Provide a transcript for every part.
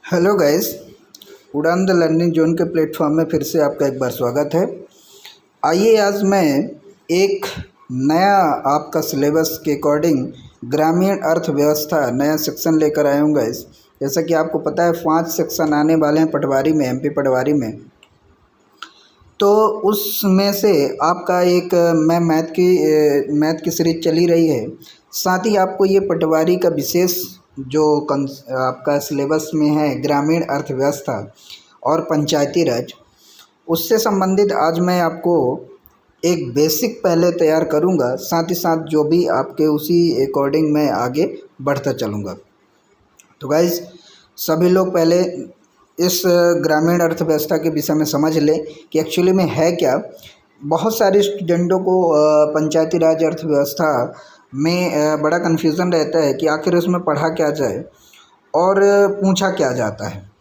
Hello guys. उड़ान the learning zone के platform में फिर से आपका एक बार स्वागत है। आइए आज मैं एक नया आपका सिलेबस के अकॉर्डिंग ग्रामीण अर्थव्यवस्था नया सेक्शन लेकर आया हूँ गाइस। जैसा कि आपको पता है 5 सेक्शन आने वाले हैं पटवारी में, एमपी पटवारी में। तो उसमें से आपका एक मैथ की सीरीज चली रही है। साथ ही आपको ये पटवारी का विशेष जो आपका सिलेबस में है ग्रामीण अर्थव्यवस्था और पंचायती राज, उससे संबंधित आज मैं आपको एक बेसिक पहले तैयार करूंगा। साथ ही साथ जो भी आपके उसी अकॉर्डिंग मैं आगे बढ़ता चलूँगा। तो गाइज सभी लोग पहले इस ग्रामीण अर्थव्यवस्था के विषय में समझ लें कि एक्चुअली में है क्या। बहुत सारे स्टूडेंटों को पंचायती राज अर्थव्यवस्था में बड़ा कन्फ्यूज़न रहता है कि आखिर उसमें पढ़ा क्या जाए और पूछा क्या जाता है।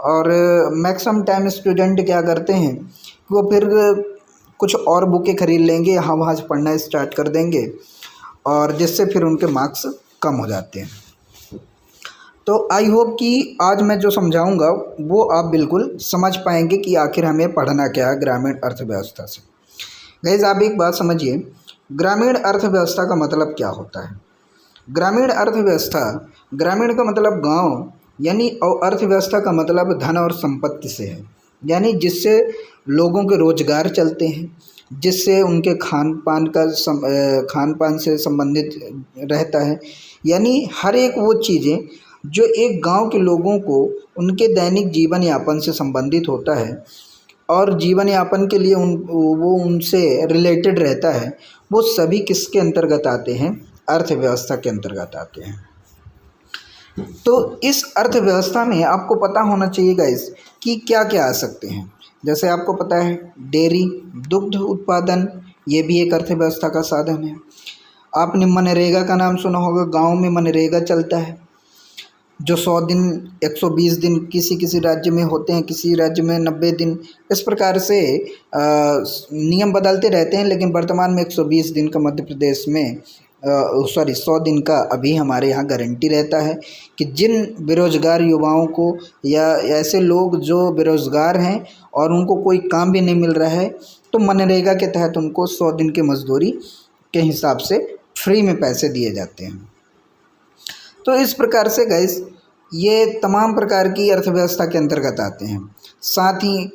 और मैक्सिमम टाइम स्टूडेंट क्या करते हैं कि वो फिर कुछ और बुकें ख़रीद लेंगे, यहाँ वहाँ से पढ़ना स्टार्ट कर देंगे और जिससे फिर उनके मार्क्स कम हो जाते हैं। तो आई होप कि आज मैं जो समझाऊंगा वो आप बिल्कुल समझ पाएंगे कि आखिर हमें पढ़ना क्या है ग्रामीण अर्थव्यवस्था से। गाइस आप एक बात समझिए, ग्रामीण अर्थव्यवस्था का मतलब क्या होता है। ग्रामीण अर्थव्यवस्था, ग्रामीण का मतलब गांव, यानी और अर्थव्यवस्था का मतलब धन और संपत्ति से है, यानी जिससे लोगों के रोजगार चलते हैं, जिससे उनके खान पान से संबंधित रहता है। यानी हर एक वो चीज़ें जो एक गांव के लोगों को उनके दैनिक जीवन यापन से संबंधित होता है और जीवन यापन के लिए वो उनसे रिलेटेड रहता है, वो सभी किसके अंतर्गत आते हैं? अर्थव्यवस्था के अंतर्गत आते हैं। तो इस अर्थव्यवस्था में आपको पता होना चाहिए गाइस कि क्या क्या आ सकते हैं। जैसे आपको पता है डेयरी, दुग्ध उत्पादन, ये भी एक अर्थव्यवस्था का साधन है। आपने मनरेगा का नाम सुना होगा, गांव में मनरेगा चलता है जो 100 दिन 120 दिन किसी किसी राज्य में होते हैं, किसी राज्य में 90 दिन। इस प्रकार से नियम बदलते रहते हैं, लेकिन वर्तमान में 120 दिन का मध्य प्रदेश में 100 दिन का अभी हमारे यहाँ गारंटी रहता है कि जिन बेरोज़गार युवाओं को या ऐसे लोग जो बेरोज़गार हैं और उनको कोई काम भी नहीं मिल रहा है, तो मनरेगा के तहत उनको 100 दिन की मजदूरी के हिसाब से फ्री में पैसे दिए जाते हैं। तो इस प्रकार से गाइस ये तमाम प्रकार की अर्थव्यवस्था के अंतर्गत आते हैं। साथ ही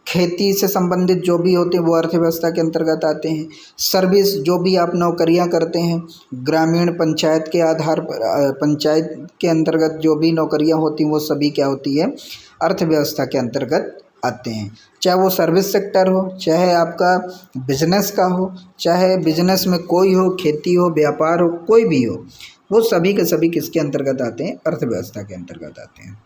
खेती से संबंधित जो भी होते हैं वो अर्थव्यवस्था के अंतर्गत आते हैं। सर्विस, जो भी आप नौकरियां करते हैं ग्रामीण पंचायत के आधार पर, पंचायत के अंतर्गत जो भी नौकरियां होती हैं वो सभी क्या होती है? अर्थव्यवस्था के अंतर्गत आते हैं। चाहे वो सर्विस सेक्टर हो, चाहे आपका बिजनेस का हो, चाहे बिजनेस में कोई हो, खेती हो, व्यापार हो, कोई भी हो, वो सभी के सभी किसके अंतर्गत आते हैं? अर्थव्यवस्था के अंतर्गत आते हैं।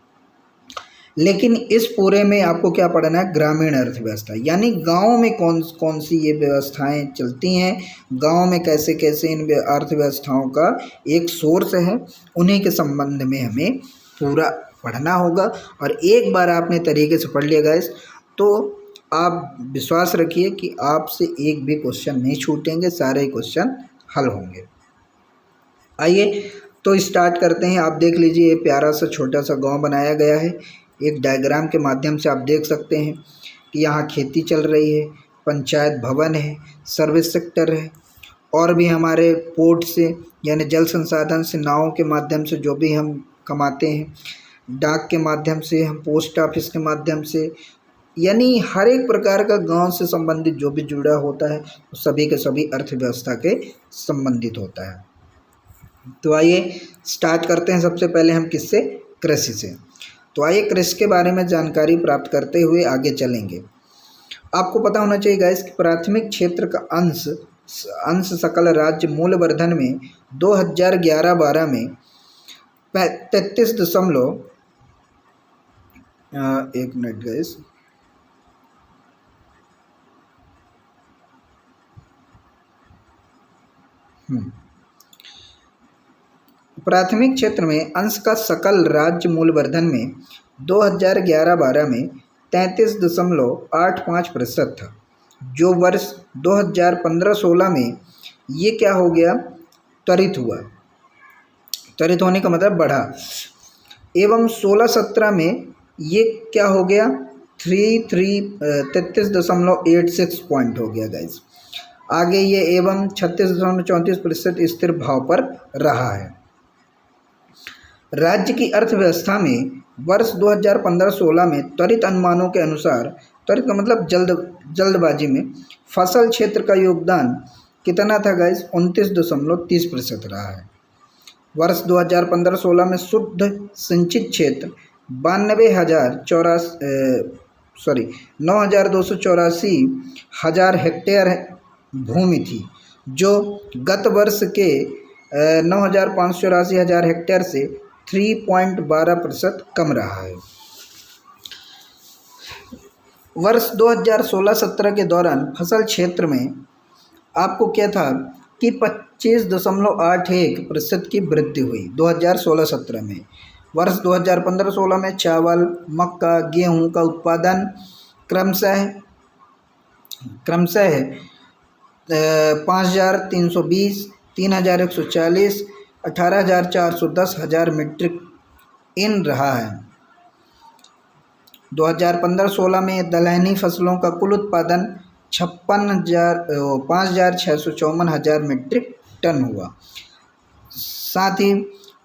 लेकिन इस पूरे में आपको क्या पढ़ना है? ग्रामीण अर्थव्यवस्था, यानी गांव में कौन कौन सी ये व्यवस्थाएं चलती हैं, गांव में कैसे कैसे इन अर्थव्यवस्थाओं का एक सोर्स है, उन्हीं के संबंध में हमें पूरा पढ़ना होगा। और एक बार आपने तरीके से पढ़ लिया गाइस, तो आप विश्वास रखिए कि आपसे एक भी क्वेश्चन नहीं छूटेंगे, सारे क्वेश्चन हल होंगे। आइए तो स्टार्ट करते हैं। आप देख लीजिए, ये प्यारा सा छोटा सा गांव बनाया गया है। एक डायग्राम के माध्यम से आप देख सकते हैं कि यहाँ खेती चल रही है, पंचायत भवन है, सर्विस सेक्टर है, और भी हमारे पोर्ट से यानी जल संसाधन से, नावों के माध्यम से जो भी हम कमाते हैं, डाक के माध्यम से, हम पोस्ट ऑफिस के माध्यम से, यानी हर एक प्रकार का गांव से संबंधित जो भी जुड़ा होता है सभी के सभी अर्थव्यवस्था के संबंधित होता है। तो आइए स्टार्ट करते हैं। सबसे पहले हम किससे? कृषि से। तो आइए कृषि के बारे में जानकारी प्राप्त करते हुए आगे चलेंगे। आपको पता होना चाहिए गाइस कि प्राथमिक क्षेत्र का अंश सकल राज्य मूल्यवर्धन में 2011-12 में 33 दशमलव 1 मिनट गाइस, प्राथमिक क्षेत्र में अंश का सकल राज्य मूल्यवर्धन में 2011-12 में 33.85% था, जो वर्ष 2015-16 में ये क्या हो गया? त्वरित हुआ। त्वरित होने का मतलब बढ़ा, एवं 16-17 में ये क्या हो गया 33.86 पॉइंट हो गया गाइस। आगे ये एवं 36.34% स्थिर भाव पर रहा है। राज्य की अर्थव्यवस्था में वर्ष 2015-16 में त्वरित अनुमानों के अनुसार, त्वरित का मतलब जल्दबाजी में, फसल क्षेत्र का योगदान कितना था गाइस 29.30% रहा है। वर्ष 2015-16 में शुद्ध सिंचित क्षेत्र 9,284 हजार हेक्टेयर भूमि थी, जो गत वर्ष के 9,584 हजार हेक्टेयर से 3.12% कम रहा है। वर्ष 2016-17 के दौरान फसल क्षेत्र में आपको क्या था कि 25.81% की वृद्धि हुई 2016-17 में। वर्ष 2015-16 में चावल, मक्का, गेहूं का उत्पादन क्रमशः 5,320, 3,140, 18,410 हजार मीट्रिक इन रहा है। 2015-16 में दलहनी फसलों का कुल उत्पादन 5,654 हजार मीट्रिक टन हुआ। साथ ही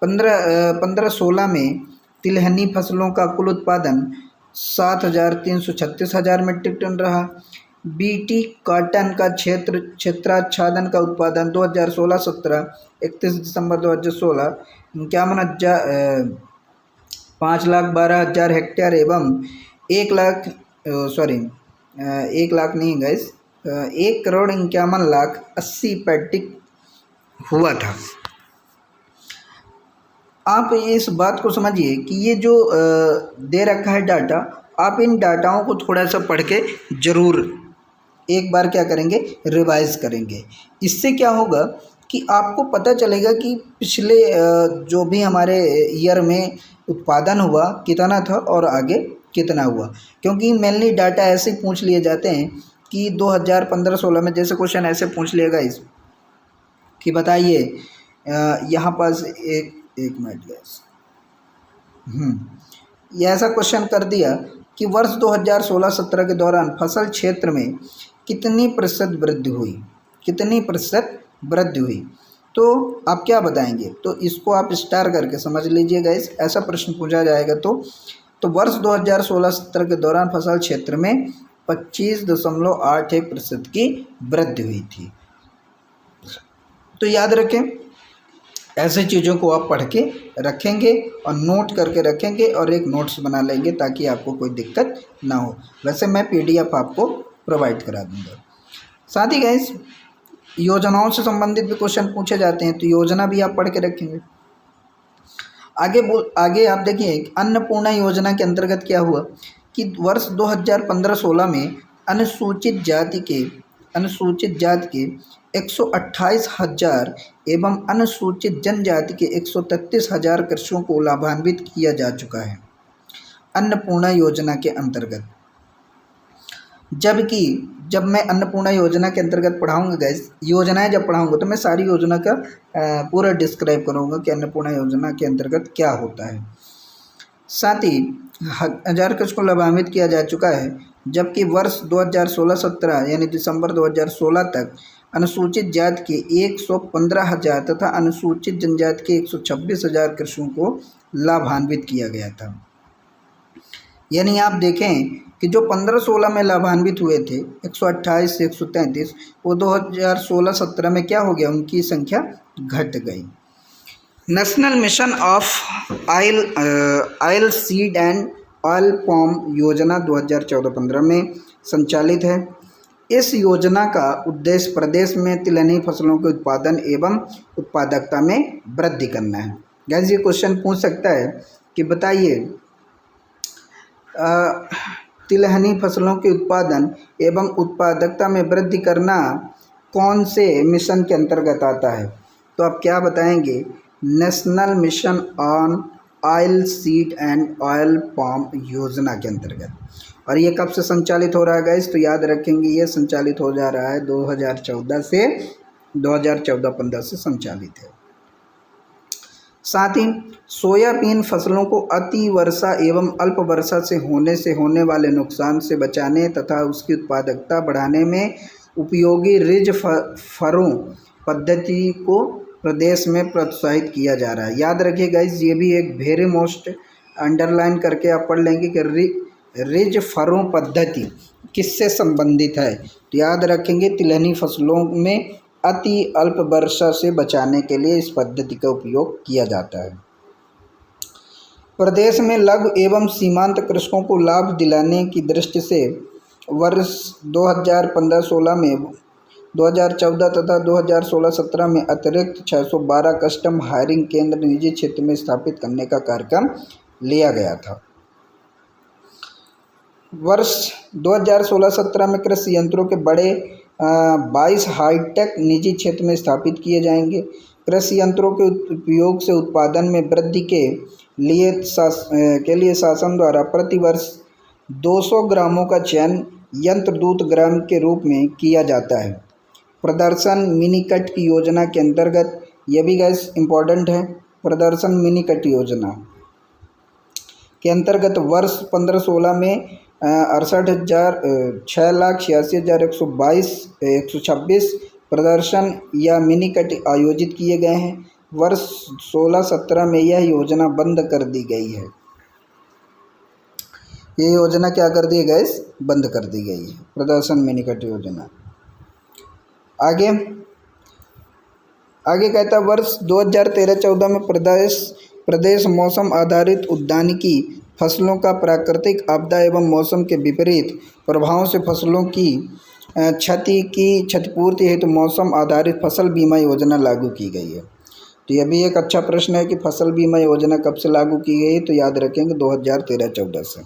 15-16 में तिलहनी फसलों का कुल उत्पादन 7,336 हजार मीट्रिक टन रहा। बीटी कॉटन का क्षेत्राच्छादन का उत्पादन 2016-17 31 दिसंबर 2016 5,12,000 हेक्टेयर एवं 1,51,80 पैट्रिक हुआ था। आप इस बात को समझिए कि ये जो दे रखा है डाटा, आप इन डाटाओं को थोड़ा सा पढ़ के ज़रूर एक बार क्या करेंगे, रिवाइज करेंगे। इससे क्या होगा कि आपको पता चलेगा कि पिछले जो भी हमारे ईयर में उत्पादन हुआ कितना था और आगे कितना हुआ। क्योंकि मेनली डाटा ऐसे पूछ लिए जाते हैं कि 2015-16 में जैसे क्वेश्चन ऐसे पूछ लिएगा इस कि बताइए यहाँ पास एक मिनट गैस ये ऐसा क्वेश्चन कर दिया कि वर्ष 2016-17 के दौरान फसल क्षेत्र में कितनी प्रतिशत वृद्धि हुई, तो आप क्या बताएंगे। तो इसको आप स्टार करके समझ लीजिए गाइस, ऐसा प्रश्न पूछा जाएगा तो वर्ष 2016-17 के दौरान फसल क्षेत्र में 25.81% की वृद्धि हुई थी। तो याद रखें, ऐसे चीज़ों को आप पढ़ के रखेंगे और नोट करके रखेंगे और एक नोट्स बना लेंगे ताकि आपको कोई दिक्कत ना हो। वैसे मैं पीडीएफ आपको प्रोवाइड करा दूंगा। साथ ही गाइस योजनाओं से संबंधित भी क्वेश्चन पूछे जाते हैं, तो योजना भी आप पढ़ के रखेंगे। आगे आप देखिए अन्नपूर्णा योजना के अंतर्गत क्या हुआ कि वर्ष 2015-16 में अनुसूचित जाति के 128 हजार एवं अनुसूचित जनजाति के 133 हजार कृषकों को लाभान्वित किया जा चुका है अन्नपूर्णा योजना के अंतर्गत। जबकि जब मैं अन्नपूर्णा योजना के अंतर्गत पढ़ाऊँगा गाइस, योजनाएं जब पढ़ाऊँगा तो मैं सारी योजना का पूरा डिस्क्राइब करूँगा कि अन्नपूर्णा योजना के अंतर्गत क्या होता है। साथ ही 1000 कृषकों को लाभान्वित किया जा चुका है, जबकि वर्ष 2016-17 यानी दिसंबर 2016 तक अनुसूचित जाति के 115,000 तथा अनुसूचित जनजाति के 126,000 कृषकों को लाभान्वित किया गया था। यानी आप देखें कि जो 15-16 में लाभान्वित हुए थे 128 से 133, वो 2016-17 में क्या हो गया, उनकी संख्या घट गई। National mission of oil seed and oil palm योजना 2014-15 में संचालित है। इस योजना का उद्देश्य प्रदेश में तिलहनी फसलों के उत्पादन एवं उत्पादकता में वृद्धि करना है। गाइस ये क्वेश्चन पूछ सकता है कि बताइए तिलहनी फसलों के उत्पादन एवं उत्पादकता में वृद्धि करना कौन से मिशन के अंतर्गत आता है, तो आप क्या बताएंगे, national mission on oil seed and oil palm योजना के अंतर्गत। और ये कब से संचालित हो रहा है गाइस, तो याद रखेंगे ये संचालित हो जा रहा है 2014 से 2014-15 से संचालित है। साथ ही सोयाबीन फसलों को अति वर्षा एवं अल्प वर्षा से होने वाले नुकसान से बचाने तथा उसकी उत्पादकता बढ़ाने में उपयोगी रिज फरों पद्धति को प्रदेश में प्रोत्साहित किया जा रहा है। याद रखिए गाइस, ये भी एक वेरी मोस्ट अंडरलाइन करके आप पढ़ लेंगे कि रिज फरों पद्धति किससे संबंधित है। तो याद रखेंगे, तिलहनी फसलों में अति अल्प वर्षा से बचाने के लिए इस पद्धति का उपयोग किया जाता है। प्रदेश में लघु एवं सीमांत कृषकों को लाभ दिलाने की दृष्टि से वर्ष 2015-16 में 2014 तथा 2016-17 में अतिरिक्त 612 कस्टम हायरिंग केंद्र निजी क्षेत्र में स्थापित करने का कार्यक्रम लिया गया था। वर्ष 2016-17 में कृषि यंत्रों के बड़े 22 हाईटेक निजी क्षेत्र में स्थापित किए जाएंगे। कृषि यंत्रों के उपयोग से उत्पादन में वृद्धि के लिए शासन द्वारा प्रतिवर्ष 200 ग्रामों का चयन यंत्र दूत ग्राम के रूप में किया जाता है। प्रदर्शन मिनी कट की योजना के अंतर्गत, यह भी गैस इम्पोर्टेंट है, प्रदर्शन मिनी कट योजना के अंतर्गत वर्ष 15-16 में 6,86,126 प्रदर्शन या मिनी कट आयोजित किए गए हैं। वर्ष 16-17 में यह योजना बंद कर दी गई है। ये योजना क्या कर दी है गैस? बंद कर दी गई है, प्रदर्शन मिनी कट योजना। आगे कहता है वर्ष 2013-14 में प्रदेश मौसम आधारित उद्यानिकी फसलों का प्राकृतिक आपदा एवं मौसम के विपरीत प्रभावों से फसलों की क्षतिपूर्ति हेतु मौसम आधारित फसल बीमा योजना लागू की गई है। तो यह भी एक अच्छा प्रश्न है कि फसल बीमा योजना कब से लागू की गई है। तो याद रखेंगे 2013-14 से।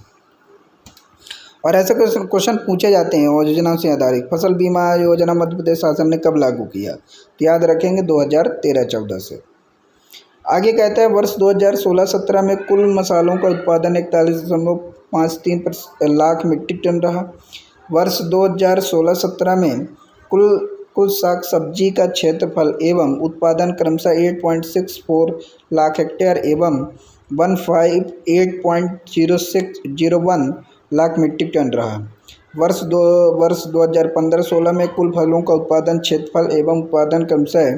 और ऐसे क्वेश्चन पूछे जाते हैं योजना से आधारित फसल बीमा योजना मध्य प्रदेश शासन ने कब लागू किया। तो याद रखेंगे 2013-14 से। आगे कहता है वर्ष 2016-17 में कुल मसालों का उत्पादन 41.53 लाख मीट्रिक टन रहा। वर्ष 2016-17 में कुल साग सब्जी का क्षेत्रफल एवं उत्पादन क्रमशः 8.64 लाख हेक्टेयर एवं 158.0601 लाख मीट्रिक टन रहा। वर्ष 2015-16 में कुल फलों का उत्पादन क्षेत्रफल एवं उत्पादन क्रमशः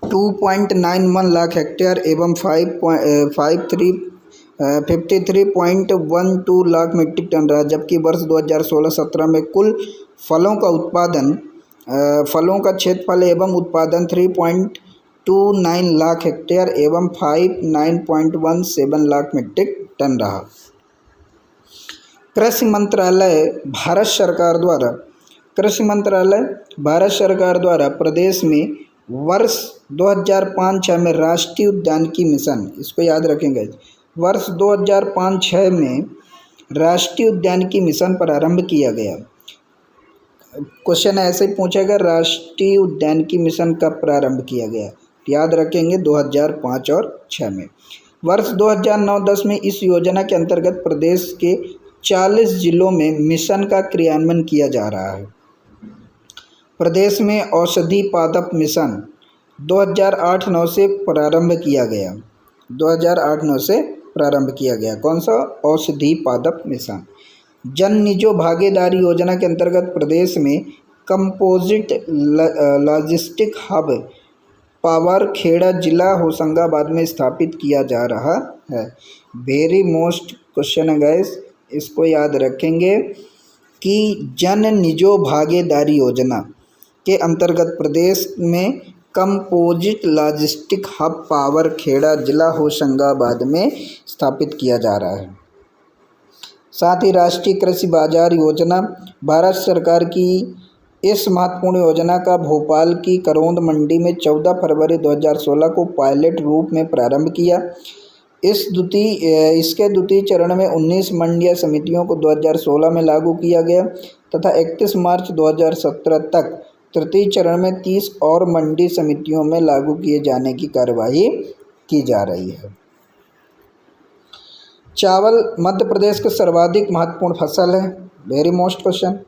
2.91 लाख हेक्टेयर एवं 53.12 लाख मीट्रिक टन रहा। जबकि वर्ष 2016-17 में कुल फलों का क्षेत्रफल एवं उत्पादन 3.29 लाख हेक्टेयर एवं 59.17 लाख मीट्रिक टन रहा। कृषि मंत्रालय भारत सरकार द्वारा प्रदेश में वर्ष 2005-06 में राष्ट्रीय उद्यानिकी मिशन, इसको याद रखेंगे, वर्ष 2005-06 में राष्ट्रीय उद्यानिकी मिशन प्रारंभ किया गया। क्वेश्चन ऐसे ही पूछेगा, राष्ट्रीय उद्यानिकी मिशन कब प्रारंभ किया गया। याद रखेंगे 2005 और 6 में। वर्ष 2009-10 में इस योजना के अंतर्गत प्रदेश के 40 जिलों में मिशन का क्रियान्वयन किया जा रहा है। प्रदेश में औषधि पादप मिशन 2008-09 से प्रारंभ किया गया। 2008-09 से प्रारंभ किया गया। कौन सा? औषधि पादप मिशन। जन निजो भागीदारी योजना के अंतर्गत प्रदेश में कंपोजिट लॉजिस्टिक हब पावरखेड़ा जिला होशंगाबाद में स्थापित किया जा रहा है। वेरी मोस्ट क्वेश्चन है गैस, इसको याद रखेंगे कि जन निजो भागीदारी योजना के अंतर्गत प्रदेश में कंपोजिट लॉजिस्टिक हब पावरखेड़ा जिला होशंगाबाद में स्थापित किया जा रहा है। साथ ही राष्ट्रीय कृषि बाजार योजना, भारत सरकार की इस महत्वपूर्ण योजना का भोपाल की करौंद मंडी में 14 फरवरी 2016 को पायलट रूप में प्रारंभ किया। इसके द्वितीय चरण में 19 मंडिया समितियों को 2016 में लागू किया गया तथा 31 मार्च 2017 तक तृतीय चरण में 30 और मंडी समितियों में लागू किए जाने की कार्यवाही की जा रही है। चावल मध्य प्रदेश की सर्वाधिक महत्वपूर्ण फसल है। Very most question.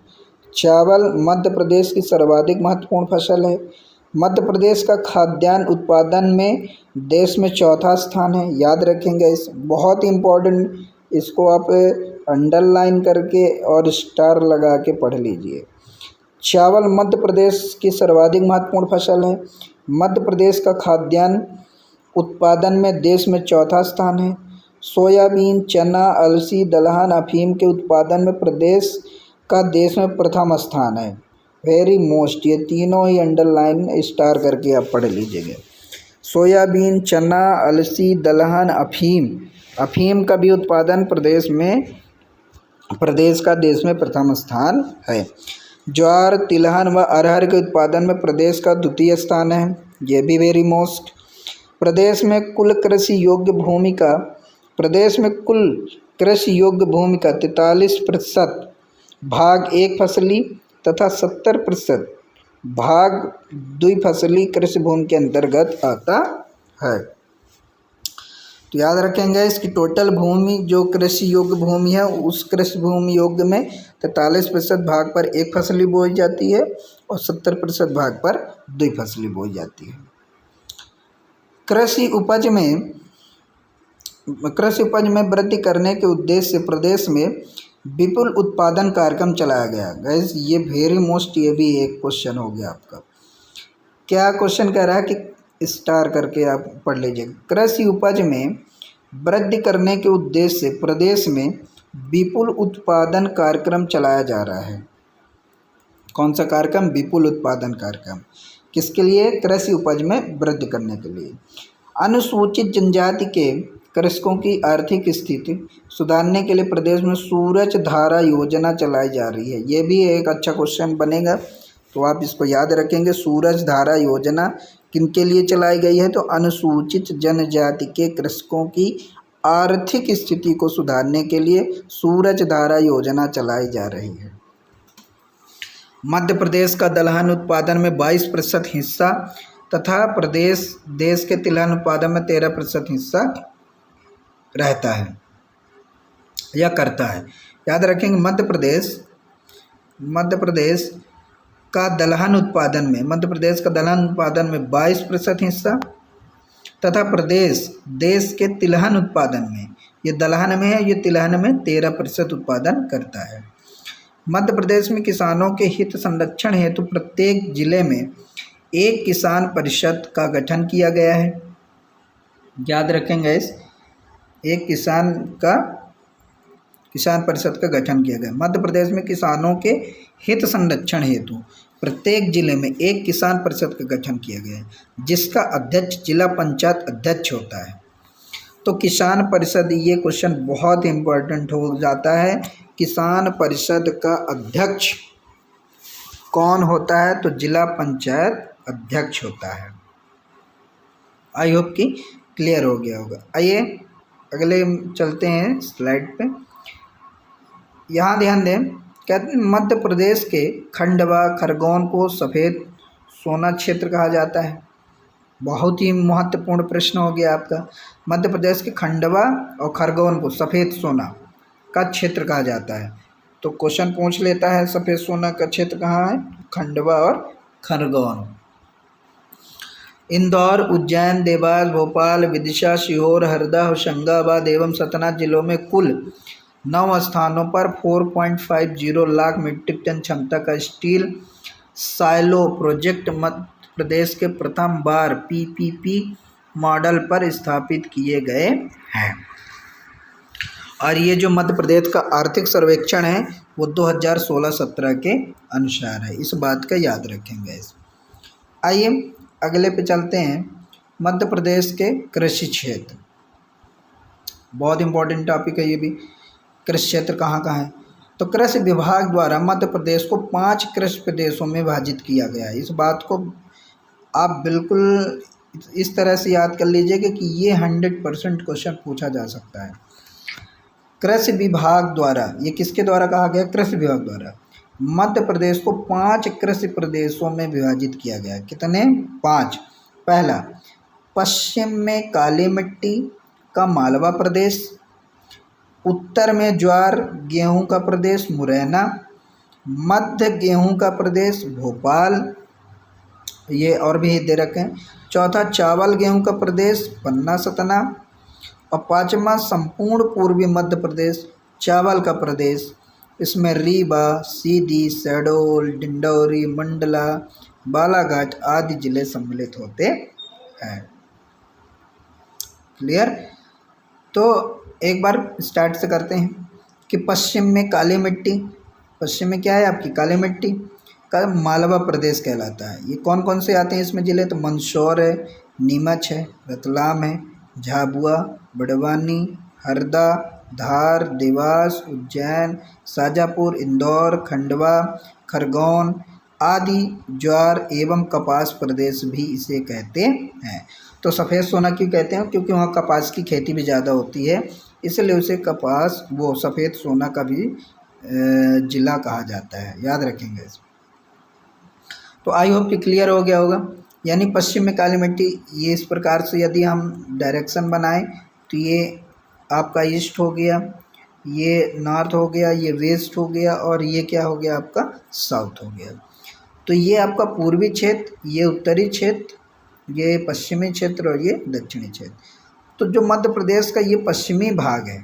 चावल मध्य प्रदेश की सर्वाधिक महत्वपूर्ण फसल है। मध्य प्रदेश का खाद्यान्न उत्पादन में देश में चौथा स्थान है, याद रखेंगे इस बहुत इम्पोर्टेंट, इसको आप अंडरलाइन करके और स्टार लगा के पढ़ लीजिए। चावल मध्य प्रदेश की सर्वाधिक महत्वपूर्ण फसल है। मध्य प्रदेश का खाद्यान्न उत्पादन में देश में चौथा स्थान है। सोयाबीन, चना, अलसी, दलहन, अफीम के उत्पादन में प्रदेश का देश में प्रथम स्थान है। वेरी मोस्ट, ये तीनों ही अंडरलाइन स्टार करके आप पढ़ लीजिएगा। सोयाबीन, चना, अलसी, दलहन, अफीम का भी उत्पादन प्रदेश का देश में प्रथम स्थान है। ज्वार, तिलहन व अरहर के उत्पादन में प्रदेश का द्वितीय स्थान है। ये भी वेरी मोस्ट। प्रदेश में कुल कृषि योग्य भूमि का 43% भाग एक फसली तथा 70% भाग द्विफसली कृषि भूमि के अंतर्गत आता है। तो याद रखेंगे इसकी टोटल भूमि जो कृषि योग्य भूमि है, उस कृषि भूमि योग्य में 43% भाग पर एक फसली बोई जाती है और 70% भाग पर द्विफसली बोई जाती है। कृषि उपज में वृद्धि करने के उद्देश्य से प्रदेश में विपुल उत्पादन कार्यक्रम चलाया गया। गाइस ये वेरी मोस्ट, ये भी एक क्वेश्चन हो गया आपका। क्या क्वेश्चन कह रहा है कि स्टार करके आप पढ़ लीजिए। कृषि उपज में वृद्धि करने के उद्देश्य से प्रदेश में विपुल उत्पादन कार्यक्रम चलाया जा रहा है। कौन सा कार्यक्रम? विपुल उत्पादन कार्यक्रम। किसके लिए? कृषि उपज में वृद्धि करने के लिए। अनुसूचित जनजाति के कृषकों की आर्थिक स्थिति सुधारने के लिए प्रदेश में सूरज धारा योजना चलाई जा रही है। ये भी एक अच्छा क्वेश्चन बनेगा, तो आप इसको याद रखेंगे। सूरज धारा योजना किनके लिए चलाई गई है? तो अनुसूचित जनजाति के कृषकों की आर्थिक स्थिति को सुधारने के लिए सूरज धारा योजना चलाई जा रही है। मध्य प्रदेश का दलहन उत्पादन में 22% हिस्सा तथा प्रदेश देश के तिलहन उत्पादन में 13% हिस्सा रहता है या करता है। याद रखेंगे मध्य प्रदेश का दलहन उत्पादन में 22% हिस्सा तथा प्रदेश देश के तिलहन उत्पादन में, ये दलहन में है, ये तिलहन में 13% उत्पादन करता है। मध्य प्रदेश में किसानों के हित संरक्षण हेतु प्रत्येक जिले में एक किसान परिषद का गठन किया गया है। याद रखेंगे इस एक किसान परिषद का गठन किया गया। मध्य प्रदेश में किसानों के हित संरक्षण हेतु प्रत्येक जिले में एक किसान परिषद का गठन किया गया है, जिसका अध्यक्ष जिला पंचायत अध्यक्ष होता है। तो किसान परिषद, ये क्वेश्चन बहुत इम्पोर्टेंट हो जाता है। किसान परिषद का अध्यक्ष कौन होता है? तो जिला पंचायत अध्यक्ष होता है। आई होप कि क्लियर हो गया होगा। आइए अगले चलते हैं स्लाइड पे। यहाँ ध्यान दें, कहते हैं मध्य प्रदेश के खंडवा खरगोन को सफ़ेद सोना क्षेत्र कहा जाता है। बहुत ही महत्वपूर्ण प्रश्न हो गया आपका। मध्य प्रदेश के खंडवा और खरगोन को सफ़ेद सोना का क्षेत्र कहा जाता है। तो क्वेश्चन पूछ लेता है सफ़ेद सोना का क्षेत्र कहाँ है? खंडवा और खरगोन। इंदौर, उज्जैन, देवास, भोपाल, विदिशा, सीहोर, हरदा, होशंगाबाद एवं सतना जिलों में कुल 9 स्थानों पर 4.50 लाख मीट्रिक टन क्षमता का steel silo project Madhya Pradesh के प्रथम बार पीपीपी मॉडल पर स्थापित किए गए हैं। और ये जो मध्य प्रदेश का आर्थिक सर्वेक्षण है वो 2016-17 के अनुसार है। इस बात का याद रखेंगे। आइए अगले पे चलते हैं। मध्य प्रदेश के कृषि क्षेत्र, बहुत इम्पोर्टेंट टॉपिक है ये भी। कृषि क्षेत्र कहाँ कहाँ है? तो कृषि विभाग द्वारा मध्य प्रदेश को 5 कृषि प्रदेशों में विभाजित किया गया है। इस बात को आप बिल्कुल इस तरह से याद कर लीजिएगा कि ये 100% क्वेश्चन पूछा जा सकता है। कृषि विभाग द्वारा, ये किसके द्वारा कहा गया? कृषि विभाग द्वारा मध्य प्रदेश को 5 कृषि प्रदेशों में विभाजित किया गया। कितने? 5। पहला, पश्चिम में काली मिट्टी का मालवा प्रदेश, उत्तर में ज्वार गेहूं का प्रदेश मुरैना, मध्य गेहूं का प्रदेश भोपाल, ये और भी दे रखे हैं। चौथा चावल गेहूं का प्रदेश पन्ना सतना। और पाँचवा संपूर्ण पूर्वी मध्य प्रदेश चावल का प्रदेश, इसमें रीवा, सीधी, शहडोल, डिंडौरी, मंडला, बालाघाट आदि जिले सम्मिलित होते हैं। क्लियर। तो एक बार स्टार्ट से करते हैं कि पश्चिम में काली मिट्टी, पश्चिम में क्या है आपकी काली मिट्टी का मालवा प्रदेश कहलाता है। ये कौन कौन से आते हैं इसमें जिले, तो मंदसौर है, नीमच है, रतलाम है, झाबुआ, बड़वानी, हरदा, धार, देवास, उज्जैन, शाजापुर, इंदौर, खंडवा, खरगोन आदि ज्वार एवं कपास प्रदेश भी इसे कहते हैं। तो सफ़ेद सोना क्यों कहते हैं, क्योंकि वहाँ कपास की खेती भी ज़्यादा होती है, इसलिए उसे कपास वो सफ़ेद सोना का भी जिला कहा जाता है, याद रखेंगे इसमें। तो आई होप कि क्लियर हो गया होगा। यानी पश्चिम में काली मिट्टी, ये इस प्रकार से यदि हम डायरेक्शन बनाएं तो ये आपका ईस्ट हो गया, ये नॉर्थ हो गया, ये वेस्ट हो गया और ये क्या हो गया आपका साउथ हो गया। तो ये आपका पूर्वी क्षेत्र, ये उत्तरी क्षेत्र, ये पश्चिमी क्षेत्र और ये दक्षिणी क्षेत्र। तो जो मध्य प्रदेश का ये पश्चिमी भाग है,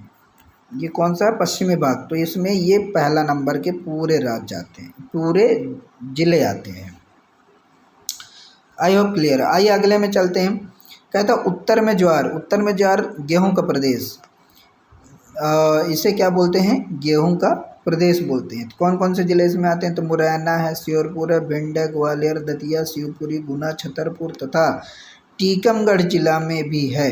ये कौन सा है पश्चिमी भाग, तो इसमें ये पहला नंबर के पूरे राज्य आते हैं, पूरे जिले आते हैं। I hope clear. आइए अगले में चलते हैं। कहता उत्तर में ज्वार, उत्तर में ज्वार गेहूं का प्रदेश, इसे क्या बोलते हैं, गेहूं का प्रदेश बोलते हैं। तो कौन कौन से जिले इसमें आते हैं, तो मुरैना है, श्योपुर है, भिंड है, ग्वालियर, दतिया, शिवपुरी, गुना, छतरपुर तथा टीकमगढ़ जिला में भी है।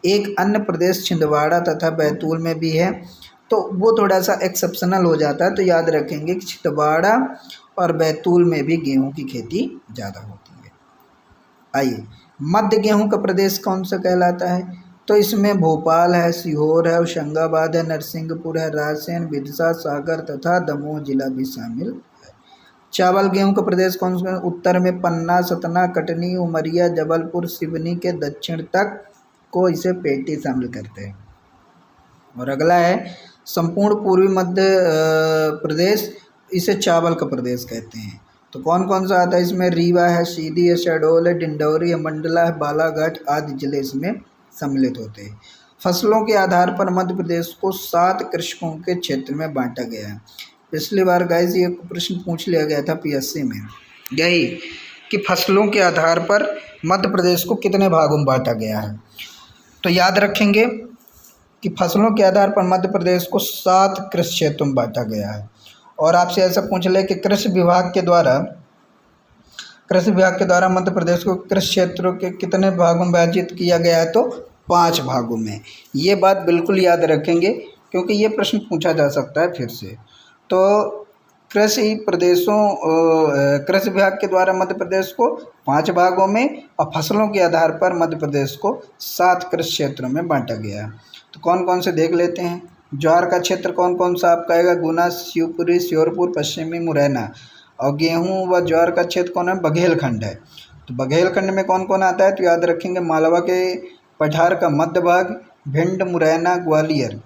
एक अन्य प्रदेश छिंदवाड़ा तथा बैतूल में भी है। तो वो थोड़ा सा एक्सेप्शनल हो जाता है, तो याद रखेंगे कि छिंदवाड़ा और बैतूल में भी गेहूं की खेती ज़्यादा होती है। आइए मध्य गेहूं का प्रदेश कौन सा कहलाता है, तो इसमें भोपाल है, सीहोर है, होशंगाबाद है, नरसिंहपुर है, रायसेन, विदिशा, सागर तथा दमोह जिला भी शामिल है। चावल गेहूं का प्रदेश कौन सा, उत्तर में पन्ना, सतना, कटनी, उमरिया, जबलपुर, सिवनी के दक्षिण तक को इसे पेटी शामिल करते हैं। और अगला है संपूर्ण पूर्वी मध्य प्रदेश, इसे चावल का प्रदेश कहते हैं। तो कौन कौन सा आता है इसमें, रीवा है, सीधी है, शहडोल है, डिंडौरी है, मंडला है, बालाघाट आदि जिले इसमें सम्मिलित होते हैं। फसलों के आधार पर मध्य प्रदेश को 7 कृषकों के क्षेत्र में बांटा गया है। पिछली बार गाइस ये प्रश्न पूछ लिया गया था पीएससी में, यही कि फसलों के आधार पर मध्य प्रदेश को कितने भागों में बांटा गया है। तो याद रखेंगे कि फसलों के आधार पर मध्य प्रदेश को 7 कृषि क्षेत्रों में बांटा गया है। और आपसे ऐसा पूछ ले कि कृषि विभाग के द्वारा मध्य प्रदेश को कृषि क्षेत्रों के कितने भागों में विभाजित किया गया है, तो 5 भागों में। ये बात बिल्कुल याद रखेंगे क्योंकि ये प्रश्न पूछा जा सकता है फिर से। तो कृषि विभाग के द्वारा मध्य प्रदेश को 5 भागों में और फसलों के आधार पर मध्य प्रदेश को 7 कृषि क्षेत्रों में बांटा गया है। तो कौन कौन से देख लेते हैं। ज्वार का क्षेत्र कौन कौन सा आपका आएगा, गुना, शिवपुरी, श्योपुर, पश्चिमी, मुरैना। और गेहूं व ज्वार का क्षेत्र कौन है, बघेलखंड है। तो बघेलखंड में कौन कौन आता है, तो याद रखेंगे मालवा के पठार का मध्य भाग, भिंड, मुरैना, ग्वालियर।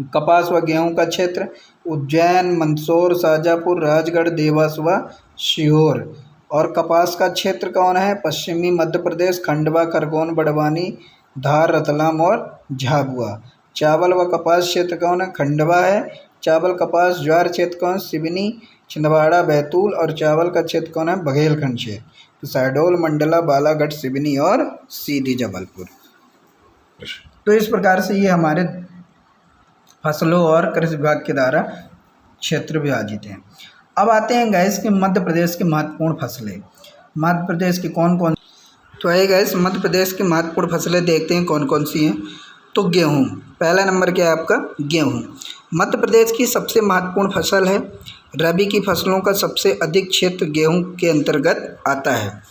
कपास व गेहूं का क्षेत्र उज्जैन, मंदसौर, शाजापुर, राजगढ़, देवास व सीहोर। और कपास का क्षेत्र कौन है, पश्चिमी मध्य प्रदेश, खंडवा, खरगोन, बड़वानी, धार, रतलाम और झाबुआ। चावल व कपास क्षेत्र कौन है, खंडवा है। चावल, कपास, ज्वार क्षेत्र कौन, सिवनी, छिंदवाड़ा, बैतूल। और चावल का क्षेत्र कौन है, बघेलखंड क्षेत्र। तो शहडोल, मंडला, बालाघाट, सिवनी और सीधी, जबलपुर। तो इस प्रकार से ये हमारे फसलों और कृषि विभाग के द्वारा क्षेत्र विभाजित हैं। अब आते हैं गैस कि मध्य प्रदेश की महत्वपूर्ण फसलें। मध्य प्रदेश की कौन कौन, तो है गैस मध्य प्रदेश की महत्वपूर्ण फसलें देखते हैं कौन कौन सी हैं। तो गेहूँ, पहला नंबर क्या है आपका, गेहूँ। मध्य प्रदेश की सबसे महत्वपूर्ण फसल है। रबी की फसलों का सबसे अधिक क्षेत्र गेहूँ के अंतर्गत आता है।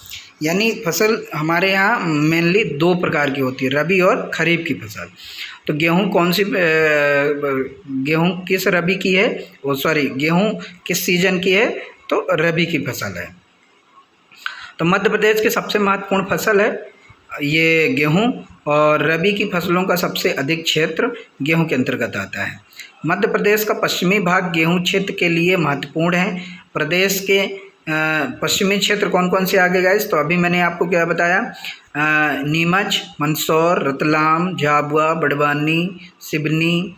यानी फसल हमारे यहाँ मेनली 2 प्रकार की होती है, रबी और खरीफ की फसल। तो गेहूँ कौन सी, गेहूँ किस रबी की है, गेहूँ किस सीजन की है, तो रबी की फसल है। तो मध्य प्रदेश की सबसे महत्वपूर्ण फसल है ये गेहूँ, और रबी की फसलों का सबसे अधिक क्षेत्र गेहूँ के अंतर्गत आता है। मध्य प्रदेश का पश्चिमी भाग गेहूँ क्षेत्र के लिए महत्वपूर्ण है। प्रदेश के पश्चिमी क्षेत्र कौन कौन से आगे गाइस? तो अभी मैंने आपको क्या बताया, नीमच, मंदसौर, रतलाम, झाबुआ, बड़वानी, सिवनी,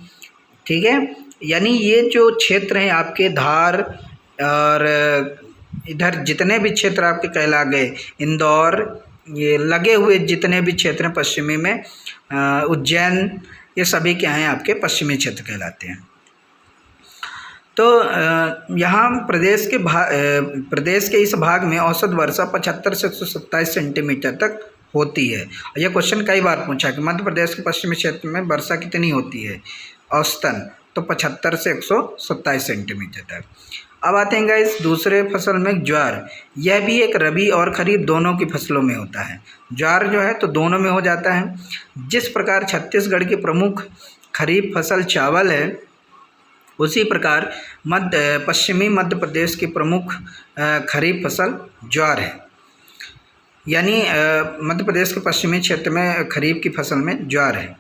ठीक है। यानी ये जो क्षेत्र हैं आपके धार और इधर जितने भी क्षेत्र आपके कहला गए, इंदौर, ये लगे हुए जितने भी क्षेत्र हैं पश्चिमी में, उज्जैन, ये सभी क्या हैं आपके पश्चिमी क्षेत्र कहलाते हैं। तो यहाँ प्रदेश के इस भाग में औसत वर्षा 75 से 127 सेंटीमीटर तक होती है। यह क्वेश्चन कई बार पूछा कि मध्य प्रदेश के पश्चिमी क्षेत्र में वर्षा कितनी होती है औसतन, तो 75 से 127 सेंटीमीटर तक। अब आते हैं गाइस दूसरे फसल में ज्वार। यह भी एक रबी और खरीफ दोनों की फसलों में होता है। ज्वार जो है तो दोनों में हो जाता है। जिस प्रकार छत्तीसगढ़ की प्रमुख खरीफ फसल चावल है, उसी प्रकार पश्चिमी मध्य प्रदेश की प्रमुख खरीफ फसल ज्वार है। यानी मध्य प्रदेश के पश्चिमी क्षेत्र में खरीफ की फसल में ज्वार है।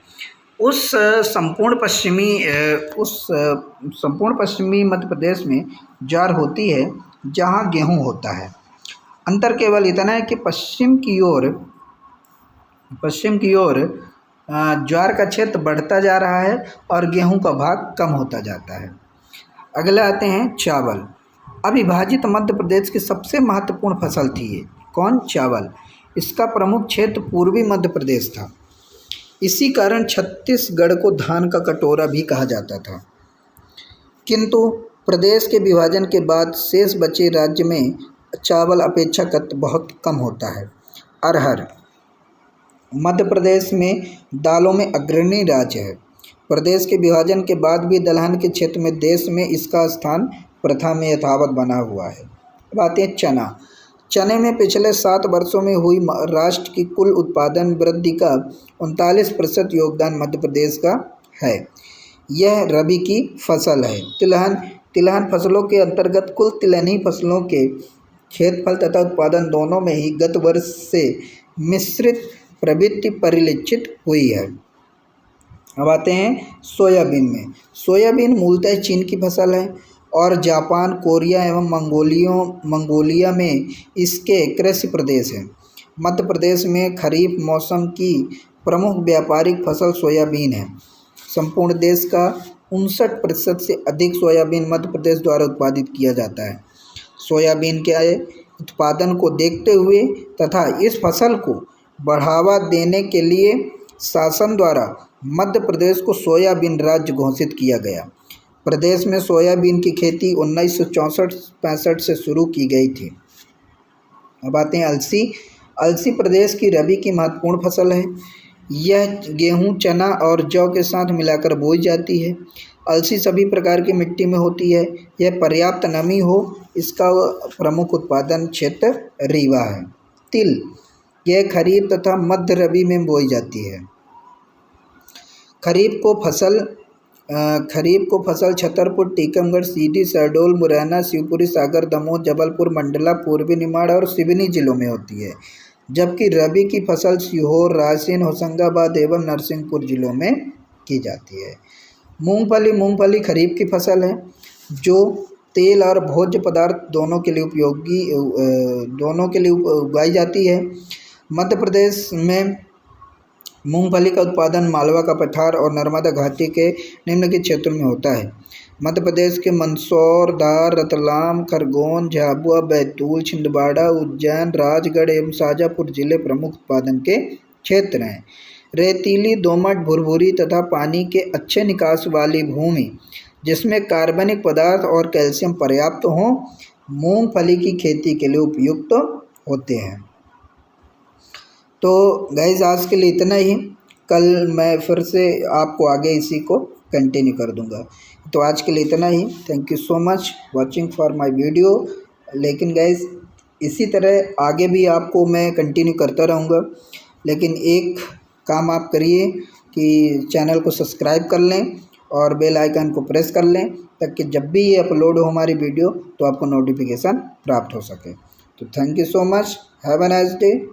उस संपूर्ण पश्चिमी मध्य प्रदेश में ज्वार होती है जहाँ गेहूँ होता है। अंतर केवल इतना है कि पश्चिम की ओर ज्वार का क्षेत्र बढ़ता जा रहा है और गेहूं का भाग कम होता जाता है। अगले आते हैं चावल। अविभाजित मध्य प्रदेश की सबसे महत्वपूर्ण फसल थी ये। कौन? चावल। इसका प्रमुख क्षेत्र पूर्वी मध्य प्रदेश था। इसी कारण छत्तीसगढ़ को धान का कटोरा भी कहा जाता था। किंतु प्रदेश के विभाजन के बाद शेष बचे राज्य में चावल अपेक्षाकृत बहुत कम होता है। अरहर मध्य प्रदेश में दालों में अग्रणी राज्य है। प्रदेश के विभाजन के बाद भी दलहन के क्षेत्र में देश में इसका स्थान प्रथा में यथावत बना हुआ है। अब आते हैं चना। चने में पिछले 7 वर्षों में हुई राष्ट्र की कुल उत्पादन वृद्धि का 39% योगदान मध्य प्रदेश का है। यह रबी की फसल है। तिलहन फसलों के अंतर्गत कुल तिलहनी फसलों के क्षेत्रफल तथा उत्पादन दोनों में ही गत वर्ष से मिश्रित प्रवृत्ति परिलक्षित हुई है। अब आते हैं सोयाबीन में। सोयाबीन मूलतः चीन की फसल है और जापान, कोरिया एवं मंगोलिया में इसके कृषि प्रदेश हैं। मध्य प्रदेश में खरीफ मौसम की प्रमुख व्यापारिक फसल सोयाबीन है। संपूर्ण देश का 59% से अधिक सोयाबीन मध्य प्रदेश द्वारा उत्पादित किया जाता है। सोयाबीन के उत्पादन को देखते हुए तथा इस फसल को बढ़ावा देने के लिए शासन द्वारा मध्य प्रदेश को सोयाबीन राज्य घोषित किया गया। प्रदेश में सोयाबीन की खेती 1964-65 से शुरू की गई थी। अब आते हैं अलसी। अलसी प्रदेश की रबी की महत्वपूर्ण फसल है। यह गेहूं, चना और जौ के साथ मिलाकर बोई जाती है। अलसी सभी प्रकार की मिट्टी में होती है। यह पर्याप्त नमी हो, इसका प्रमुख उत्पादन क्षेत्र रीवा है। तिल, यह खरीफ तथा मध्य रबी में बोई जाती है। खरीफ को फसल छतरपुर, टीकमगढ़, सीधी, शहडोल, मुरैना, शिवपुरी, सागर, दमोह, जबलपुर, मंडला, पूर्वी निमाड़ और सिवनी जिलों में होती है। जबकि रबी की फसल सीहोर, रायसेन, होशंगाबाद एवं नरसिंहपुर जिलों में की जाती है। मूंगफली खरीफ की फसल है जो तेल और भोज्य पदार्थ दोनों के लिए उगाई जाती है। मध्य प्रदेश में मूंगफली का उत्पादन मालवा का पठार और नर्मदा घाटी के निम्नलिखित क्षेत्रों में होता है। मध्य प्रदेश के मंदसौर, धार, रतलाम, खरगोन, झाबुआ, बैतूल, छिंदवाड़ा, उज्जैन, राजगढ़ एवं शाजापुर जिले प्रमुख उत्पादन के क्षेत्र हैं। रेतीली, दोमट, भुरभुरी तथा पानी के अच्छे निकास वाली भूमि जिसमें कार्बनिक पदार्थ और कैल्शियम पर्याप्त हों, मूंगफली की खेती के लिए उपयुक्त होते हैं। तो गाइस आज के लिए इतना ही। कल मैं फिर से आपको आगे इसी को कंटिन्यू कर दूंगा। तो आज के लिए इतना ही। Thank you so much watching for my video. लेकिन गाइस इसी तरह आगे भी आपको मैं कंटिन्यू करता रहूँगा। लेकिन एक काम आप करिए कि चैनल को सब्सक्राइब कर लें और बेल आइकन को प्रेस कर लें ताकि जब भी ये अपलोड हो हमारी वीडियो तो आपको नोटिफिकेशन प्राप्त हो सके। तो thank you so much. Have a nice day.